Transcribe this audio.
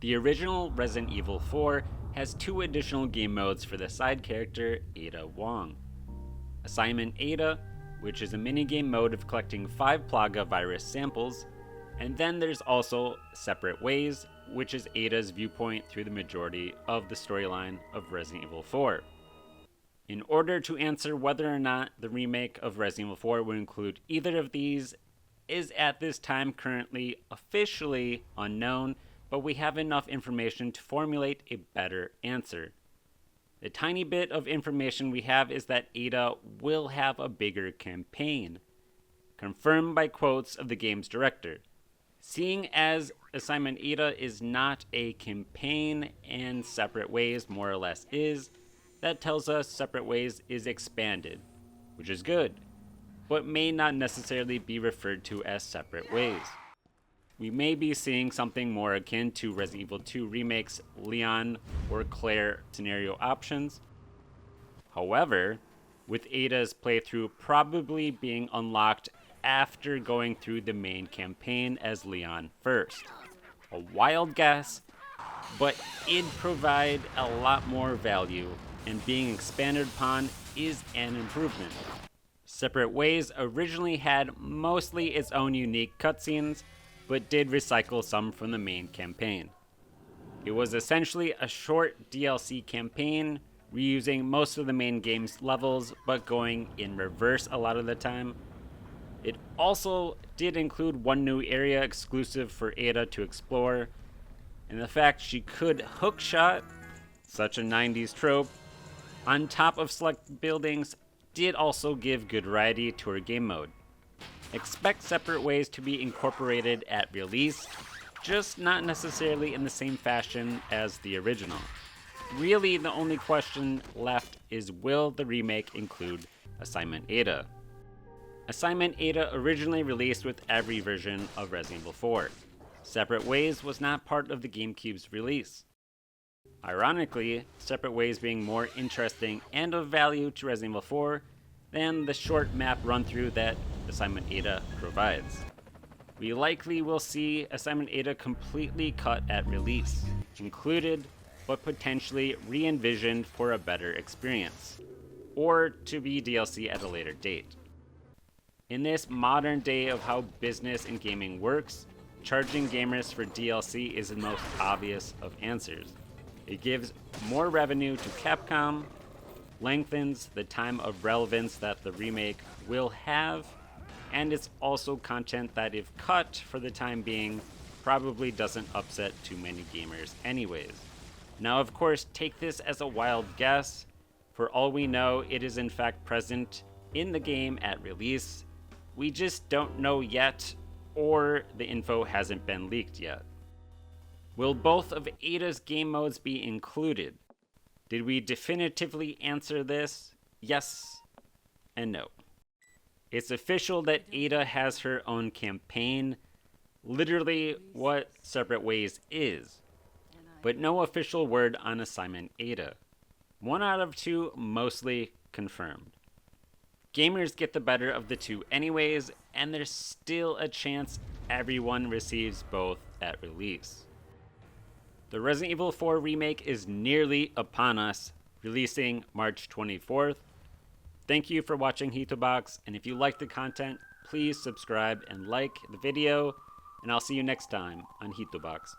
The original Resident Evil 4 has 2 additional game modes for the side character Ada Wong. Assignment Ada, which is a minigame mode of collecting 5 Plaga virus samples, and then there's also Separate Ways, which is Ada's viewpoint through the majority of the storyline of Resident Evil 4. In order to answer whether or not the remake of Resident Evil 4 would include either of these is at this time currently officially unknown, but we have enough information to formulate a better answer. The tiny bit of information we have is that Ada will have a bigger campaign, confirmed by quotes of the game's director. Seeing as Assignment Ada is not a campaign and Separate Ways more or less is, that tells us Separate Ways is expanded, which is good, but may not necessarily be referred to as Separate Ways. We may be seeing something more akin to Resident Evil 2 Remake's Leon or Claire scenario options. However, with Ada's playthrough probably being unlocked after going through the main campaign as Leon first. A wild guess, but it'd provide a lot more value, and being expanded upon is an improvement. Separate Ways originally had mostly its own unique cutscenes, but did recycle some from the main campaign. It was essentially a short DLC campaign, reusing most of the main game's levels, but going in reverse a lot of the time. It also did include one new area exclusive for Ada to explore, and the fact she could hookshot, such a 90s trope, on top of select buildings did also give good variety to her game mode. Expect Separate Ways to be incorporated at release, just not necessarily in the same fashion as the original. Really, the only question left is, will the remake include Assignment Ada? Assignment Ada originally released with every version of Resident Evil 4. Separate Ways was not part of the GameCube's release. Ironically, Separate Ways being more interesting and of value to Resident Evil 4 than the short map run-through that Assignment Ada provides. We likely will see Assignment Ada completely cut at release, included but potentially re-envisioned for a better experience, or to be DLC at a later date. In this modern day of how business and gaming works, charging gamers for DLC is the most obvious of answers. It gives more revenue to Capcom, lengthens the time of relevance that the remake will have, and it's also content that, if cut for the time being, probably doesn't upset too many gamers anyways. Now, of course, take this as a wild guess. For all we know, it is in fact present in the game at release. We just don't know yet, or the info hasn't been leaked yet. Will both of Ada's game modes be included? Did we definitively answer this? Yes and no. It's official that Ada has her own campaign, literally what Separate Ways is, but no official word on Assignment Ada. 1 out of 2 mostly confirmed. Gamers get the better of the two anyways, and there's still a chance everyone receives both at release. The Resident Evil 4 remake is nearly upon us, releasing March 24th. Thank you for watching Hittobox, and if you like the content, please subscribe and like the video, and I'll see you next time on Hittobox.